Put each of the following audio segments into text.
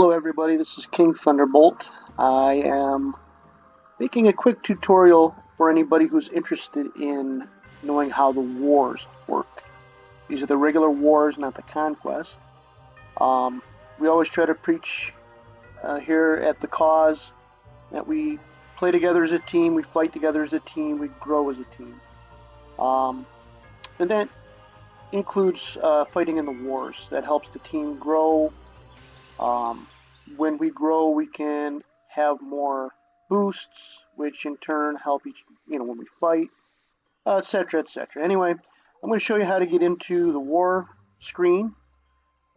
Hello everybody, this is King Thunderbolt. I am making a quick tutorial for anybody who's interested in knowing how the wars work. These are the regular wars, not the conquest. We always try to preach here at the cause that we play together as a team, we fight together as a team, we grow as a team. And that includes fighting in the wars. That helps the team grow. When we grow, we can have more boosts, which in turn help when we fight, etc., etc. Anyway, I'm going to show you how to get into the war screen.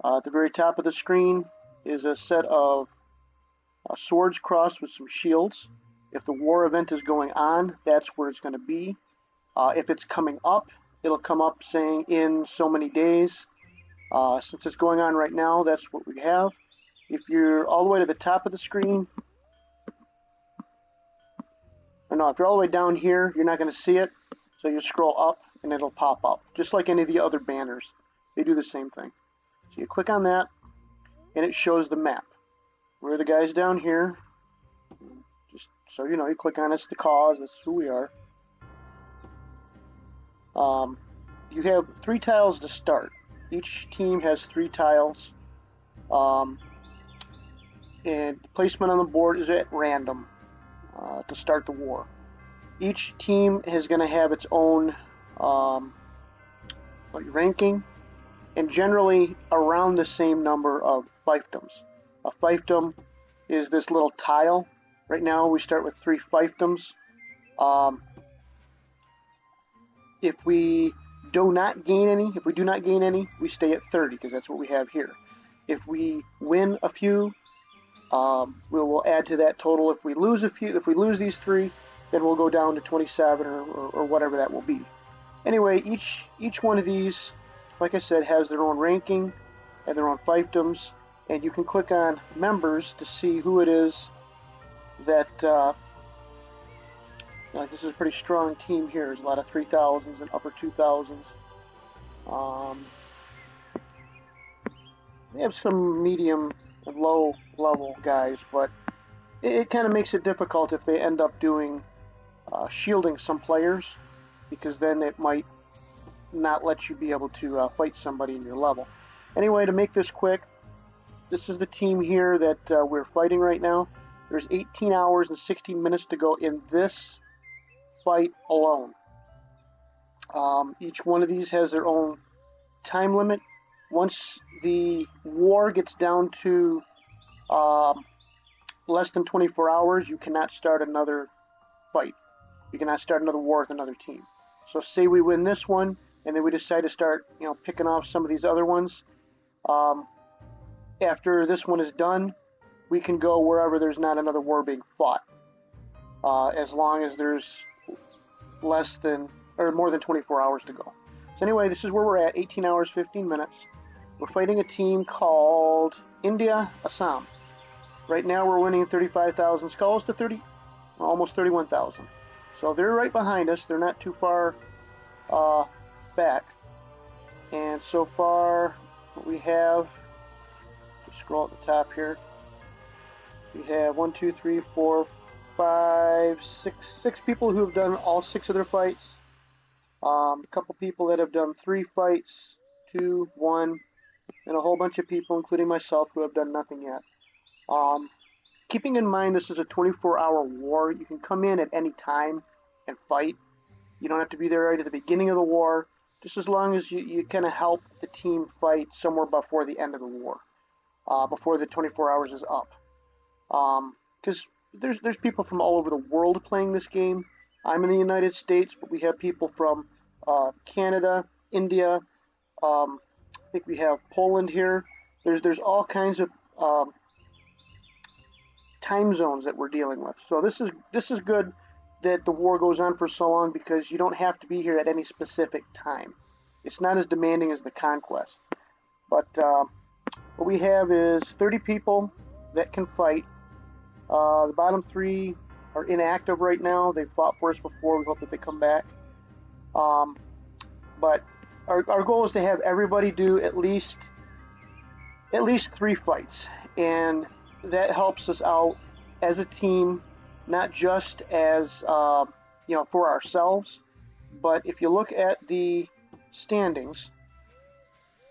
At the very top of the screen is a set of swords crossed with some shields. If the war event is going on, that's where it's going to be. If it's coming up, it'll come up saying in so many days. Since it's going on right now, that's what we have. If you're all the way to the top of the screen, or no, if you're all the way down here, you're not going to see it. So you scroll up and it'll pop up, just like any of the other banners. They do the same thing. So you click on that, and it shows the map. We're the guys down here. Just so you know, you click on it's the cause. That's who we are. You have 3 tiles to start. Each team has 3 tiles. And placement on the board is at random to start the war. Each team is going to have its own ranking, and generally around the same number of fiefdoms. A fiefdom is this little tile. Right now we start with 3 fiefdoms. If we do not gain any, we stay at 30 because that's what we have here. If we win a few, we will add to that total. If we lose these 3, then we'll go down to 27 or whatever that will be. Anyway, each one of these, like I said, has their own ranking and their own fiefdoms, and you can click on members to see who it is that. This is a pretty strong team here. There's a lot of 3000s and upper 2000s. They have some medium and low level guys, but it kind of makes it difficult if they end up doing shielding some players, because then it might not let you be able to fight somebody in your level. Anyway, to make this quick, this is the team here that we're fighting right now. There's 18 hours and 16 minutes to go in this fight alone. Each one of these has their own time limit. Once the war gets down to less than 24 hours, you cannot start another fight. You cannot start another war with another team. So say we win this one, and then we decide to start, picking off some of these other ones. After this one is done, we can go wherever there's not another war being fought, as long as there's more than 24 hours to go. So anyway, this is where we're at, 18 hours, 15 minutes. We're fighting a team called India, Assam. Right now we're winning 35,000 skulls to almost 31,000. So they're right behind us. They're not too far back. And so far, what we have, just scroll at the top here, we have 1, 2, 3, 4, 5, 6 people who have done all 6 of their fights. A couple people that have done 3 fights, 2, 1, and a whole bunch of people, including myself, who have done nothing yet. Keeping in mind this is a 24-hour war, you can come in at any time and fight. You don't have to be there right at the beginning of the war, just as long as you kind of help the team fight somewhere before the end of the war, before the 24 hours is up. Because there's people from all over the world playing this game. I'm in the United States, but we have people from Canada, India. I think we have Poland here. There's all kinds of time zones that we're dealing with. So this is good that the war goes on for so long, because you don't have to be here at any specific time. It's not as demanding as the conquest. But what we have is 30 people that can fight. The bottom 3 are inactive right now. They've fought for us before. We hope that they come back. But our goal is to have everybody do at least 3 fights. And that helps us out as a team, not just as for ourselves, but if you look at the standings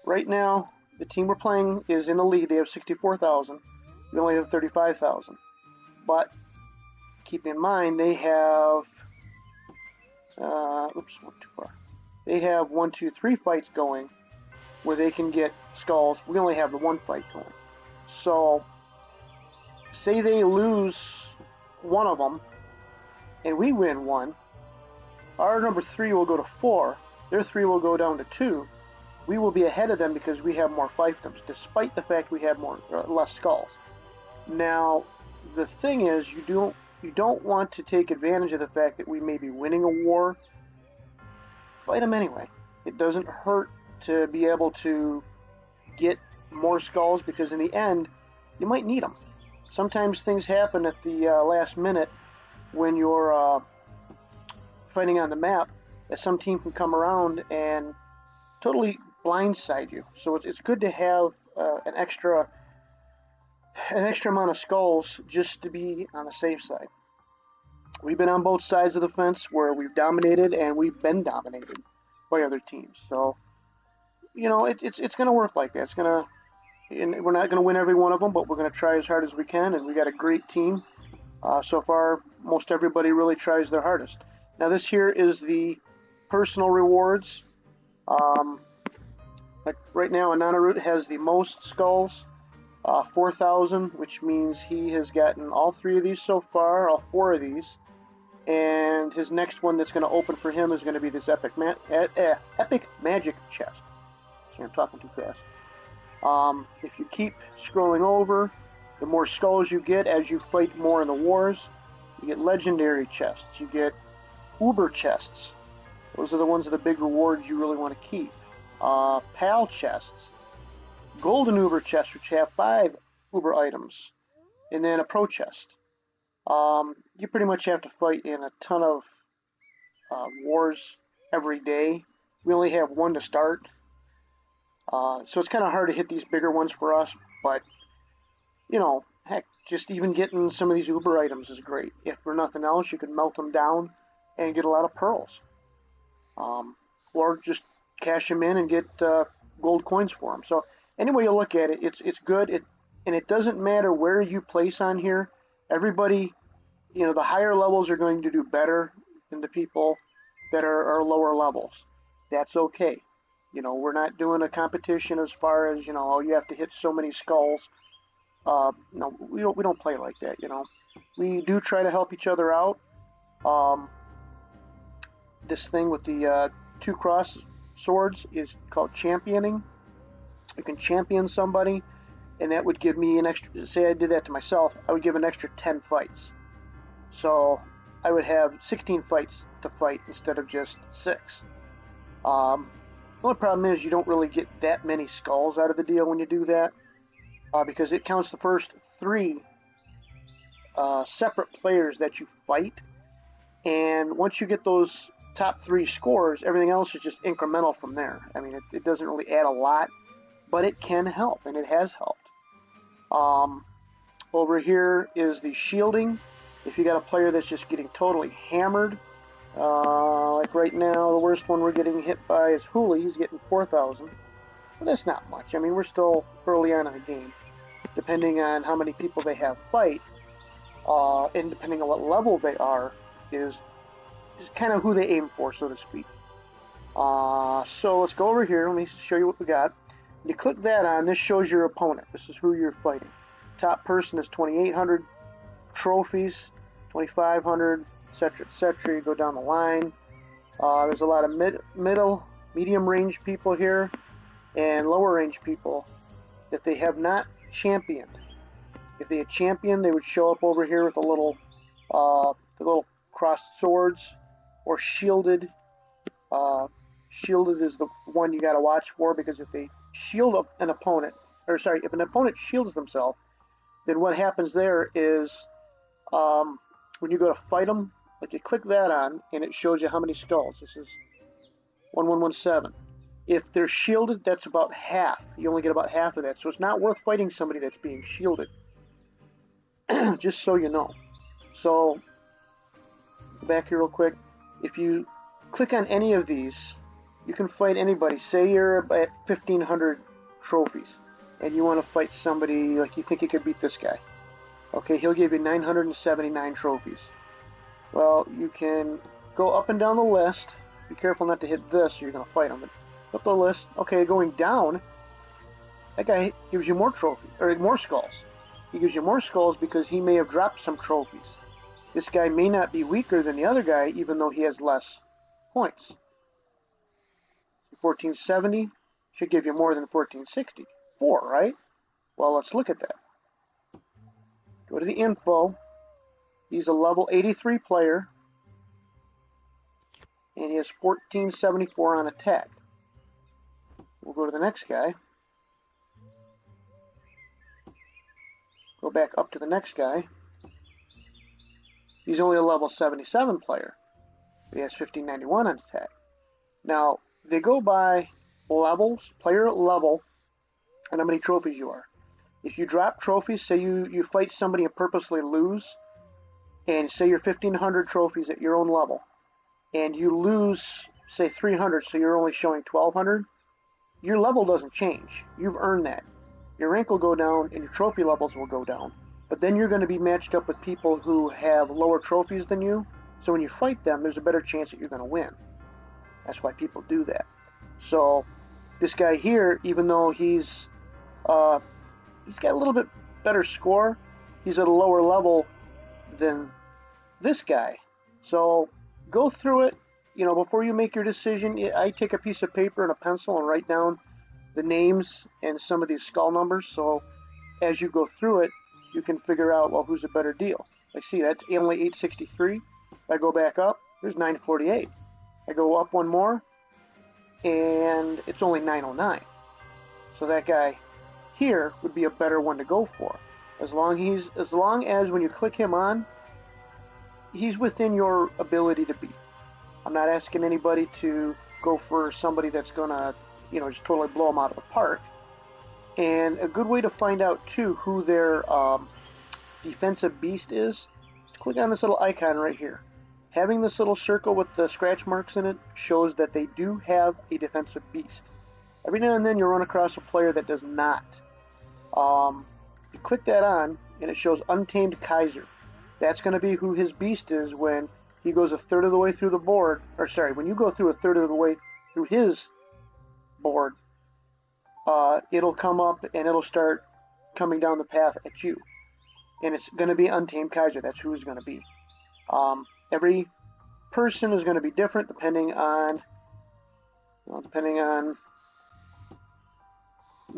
right now, the team we're playing is in the lead. They have 64,000. We only have 35,000. But keep in mind they have went too far. They have 1, 2, 3 fights going where they can get skulls. We only have the 1 fight going. So say they lose one of them and we win 1, our number 3 will go to 4, their 3 will go down to 2. We will be ahead of them because we have more fiefdoms, despite the fact we have less skulls. Now, the thing is, you don't want to take advantage of the fact that we may be winning a war. Fight them anyway. It doesn't hurt to be able to get more skulls, because in the end, you might need them. Sometimes things happen at the last minute when you're fighting on the map, that some team can come around and totally blindside you. So it's good to have an extra amount of skulls just to be on the safe side. We've been on both sides of the fence where we've dominated and we've been dominated by other teams. So it's going to work like that. And we're not going to win every one of them, but we're going to try as hard as we can, and we got a great team. So far, most everybody really tries their hardest. Now this here is the personal rewards. Like right now, Ananarut has the most skulls, 4,000, which means he has gotten all 3 of these so far, all 4 of these. And his next one that's going to open for him is going to be this epic magic chest. Sorry, I'm talking too fast. If you keep scrolling over, the more skulls you get as you fight more in the wars. You get legendary chests. You get uber chests. Those are the ones of the big rewards you really want to keep. PAL chests. Golden uber chests, which have 5 uber items. And then a pro chest. You pretty much have to fight in a ton of wars every day. We only have 1 to start. So it's kind of hard to hit these bigger ones for us, but heck, just even getting some of these uber items is great. If for nothing else, you can melt them down and get a lot of pearls. Or just cash them in and get gold coins for them. So anyway you look at it, it's good. And it doesn't matter where you place on here. Everybody, the higher levels are going to do better than the people that are lower levels. That's okay. We're not doing a competition as far as, you have to hit so many skulls. No, we don't play like that, We do try to help each other out. This thing with the 2 cross swords is called championing. You can champion somebody, and that would give me an extra, say I did that to myself, I would give an extra 10 fights. So I would have 16 fights to fight instead of just 6. The only problem is you don't really get that many skulls out of the deal when you do that, because it counts the first 3 separate players that you fight, and once you get those top 3 scores, everything else is just incremental from there. I mean, it doesn't really add a lot, but it can help, and it has helped. Over here is the shielding. If you got a player that's just getting totally hammered, like right now, the worst one we're getting hit by is Hooli. He's getting 4,000. But that's not much. I mean, we're still early on in the game. Depending on how many people they have fight, and depending on what level they are, is kind of who they aim for, so to speak. So let's go over here. Let me show you what we got. When you click that on, this shows your opponent. This is who you're fighting. Top person is 2,800 trophies, 2,500, etc., etc. You go down the line. There's a lot of medium range people here, and lower range people that they have not championed. If they had championed, they would show up over here with the little crossed swords, or shielded. Shielded is the one you got to watch for, because if they shield up an opponent, if an opponent shields themselves, then what happens there is when you go to fight them, like you click that on, and it shows you how many skulls. This is 1117. If they're shielded, that's about half. You only get about half of that, so it's not worth fighting somebody that's being shielded. just so you know. So, go back here real quick. If you click on any of these, you can fight anybody. Say you're at 1,500 trophies, and you want to fight somebody, like you think you could beat this guy. Okay, he'll give you 979 trophies. Well, you can go up and down the list. Be careful not to hit this, or you're going to fight him. But up the list. Okay, going down, that guy gives you more trophies, or more skulls. He gives you more skulls because he may have dropped some trophies. This guy may not be weaker than the other guy, even though he has less points. 1470 should give you more than 1464, right? Well, let's look at that. Go to the info. He's a level 83 player, and he has 1474 on attack. We'll go to the next guy. Go back up to the next guy. He's only a level 77 player. He has 1591 on attack. Now, they go by levels, player level, and how many trophies you are. If you drop trophies, say you fight somebody and purposely lose, and say you're 1,500 trophies at your own level, and you lose, say 300, so you're only showing 1,200, your level doesn't change. You've earned that. Your rank will go down, and your trophy levels will go down. But then you're going to be matched up with people who have lower trophies than you, so when you fight them, there's a better chance that you're going to win. That's why people do that. So, this guy here, even though he's got a little bit better score, he's at a lower level than this guy. So, go through it. You know, before you make your decision, I take a piece of paper and a pencil and write down the names and some of these skull numbers. So, as you go through it, you can figure out, well, who's a better deal. Like, see, that's only 863. If I go back up, there's 948. I go up one more, and it's only 909. So that guy here would be a better one to go for. As long as when you click him on, he's within your ability to beat. I'm not asking anybody to go for somebody that's gonna, just totally blow them out of the park. And a good way to find out too who their defensive beast is click on this little icon right here. Having this little circle with the scratch marks in it shows that they do have a defensive beast. Every now and then you'll run across a player that does not. You click that on, and it shows Untamed Kaiser. That's going to be who his beast is when he goes a third of the way through the board. Or sorry, when you go through a third of the way through his board, it'll come up and it'll start coming down the path at you. And it's going to be Untamed Kaiser. That's who it's going to be. Every person is going to be different depending on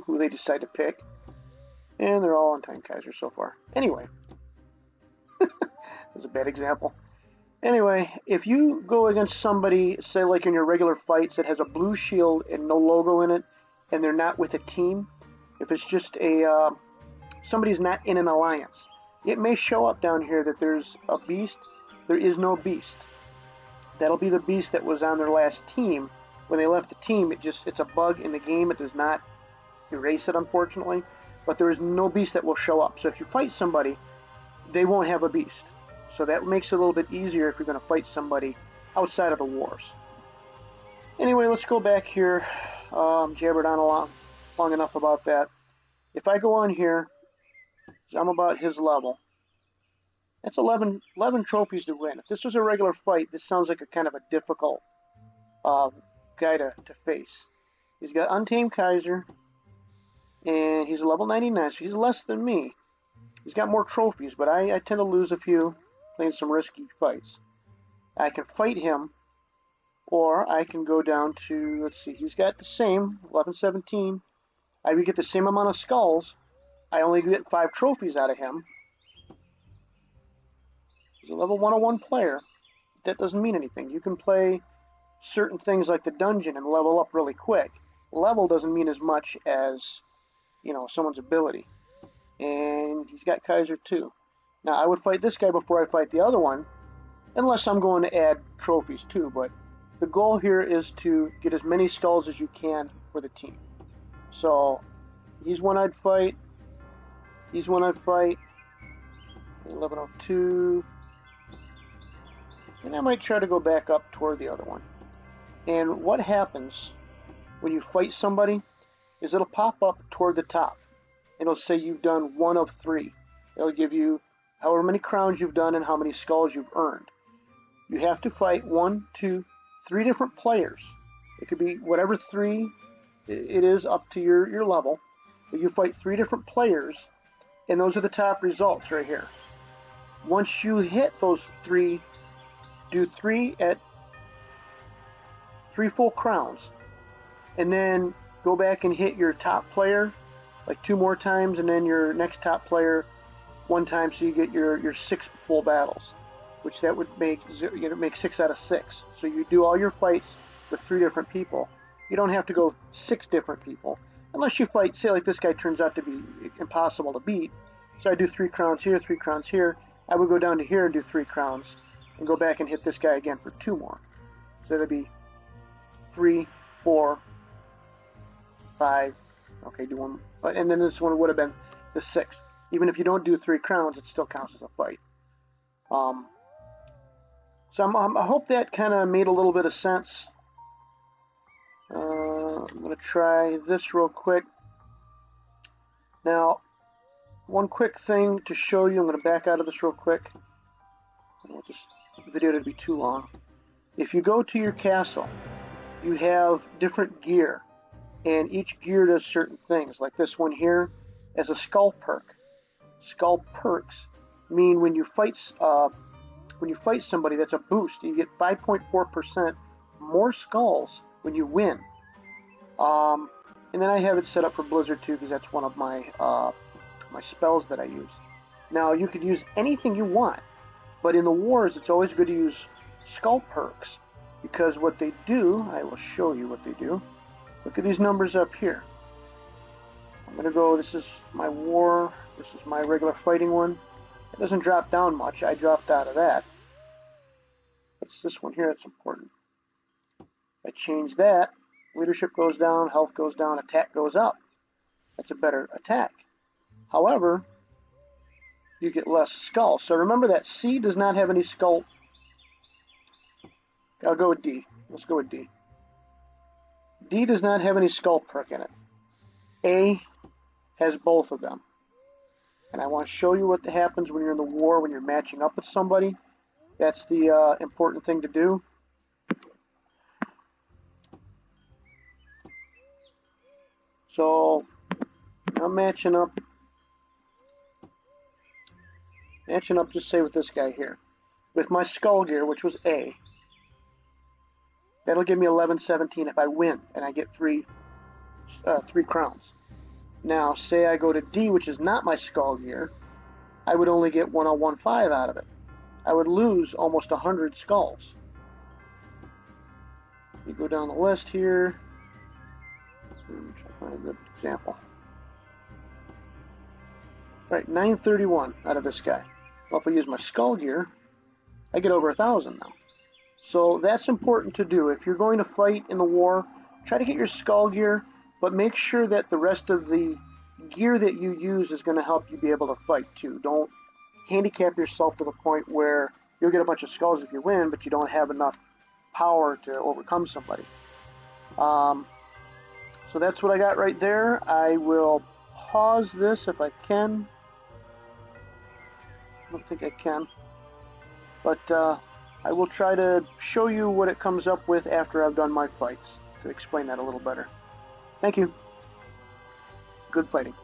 who they decide to pick. And they're all Untamed Kaiser so far. Anyway, that's a bad example. Anyway, if you go against somebody, say like in your regular fights, that has a blue shield and no logo in it, and they're not with a team, if it's just somebody's not in an alliance, it may show up down here that there's a beast. There is no beast. That'll be the beast that was on their last team. When they left the team, it's a bug in the game. It does not erase it, unfortunately. But there is no beast that will show up. So if you fight somebody, they won't have a beast. So that makes it a little bit easier if you're going to fight somebody outside of the wars. Anyway, let's go back here. Jabbered on long enough about that. If I go on here, I'm about his level. That's 11 trophies to win. If this was a regular fight, this sounds like a kind of a difficult guy to face. He's got Untamed Kaiser, and he's a level 99, so he's less than me. He's got more trophies, but I tend to lose a few playing some risky fights. I can fight him, or I can go down to, let's see, he's got the same, 1117. I would get the same amount of skulls. I only get 5 trophies out of him. He's a level 101 player. That doesn't mean anything. You can play certain things like the dungeon and level up really quick. Level doesn't mean as much as, someone's ability. And he's got Kaiser too. Now, I would fight this guy before I fight the other one, unless I'm going to add trophies too, but the goal here is to get as many skulls as you can for the team. So, he's one I'd fight. He's one I'd fight. 1102. And I might try to go back up toward the other one. And what happens when you fight somebody is it'll pop up toward the top. It'll say you've done 1 of 3. It'll give you however many crowns you've done and how many skulls you've earned. You have to fight 1, 2, 3 different players. It could be whatever 3 it is up to your level. But you fight 3 different players, and those are the top results right here. Once you hit those 3, do 3 at 3 full crowns, and then go back and hit your top player like 2 more times, and then your next top player 1 time, so you get your 6 full battles, which that would make 6 out of 6. So you do all your fights with 3 different people. You don't have to go 6 different people unless you fight, say like this guy turns out to be impossible to beat. So I do 3 crowns here, 3 crowns here. I would go down to here and do 3 crowns and go back and hit this guy again for 2 more. So that'd be 3, 4, 5. Okay, do 1, and then this one would have been the 6th. Even if you don't do 3 crowns, it still counts as a fight. So I hope that kind of made a little bit of sense. I'm going to try this real quick. Now, one quick thing to show you. I'm going to back out of this real quick. I don't want this video to be too long. If you go to your castle, you have different gear, and each gear does certain things. Like this one here as a skull perk. Skull perks mean when you fight somebody, that's a boost. You get 5.4% more skulls when you win. And then I have it set up for Blizzard too, because that's one of my my spells that I use. Now you could use anything you want, but in the wars it's always good to use skull perks, because what they do, I will show you what they do. Look at these numbers up here. I'm going to go, this is my war, this is my regular fighting one. It doesn't drop down much, I dropped out of that. It's this one here that's important. I change that, leadership goes down, health goes down, attack goes up. That's a better attack. However, you get less skulls. So remember that C does not have any skull. I'll go with D. Let's go with D. D does not have any skull perk in it. A has both of them. And I want to show you what happens when you're in the war, when you're matching up with somebody. That's the important thing to do. So I'm matching up, just say with this guy here, with my skull gear, which was A. That'll give me 1117 if I win, and I get 3 crowns. Now, say I go to D, which is not my skull gear, I would only get 1015 out of it. I would lose almost 100 skulls. You go down the list here. I'm trying to find a good example. Right, 931 out of this guy. Well, if I use my skull gear, I get over 1,000 now. So that's important to do. If you're going to fight in the war, try to get your skull gear, but make sure that the rest of the gear that you use is going to help you be able to fight too. Don't handicap yourself to the point where you'll get a bunch of skulls if you win, but you don't have enough power to overcome somebody. So that's what I got right there. I will pause this if I can. I don't think I can. But I will try to show you what it comes up with after I've done my fights to explain that a little better. Thank you. Good fighting.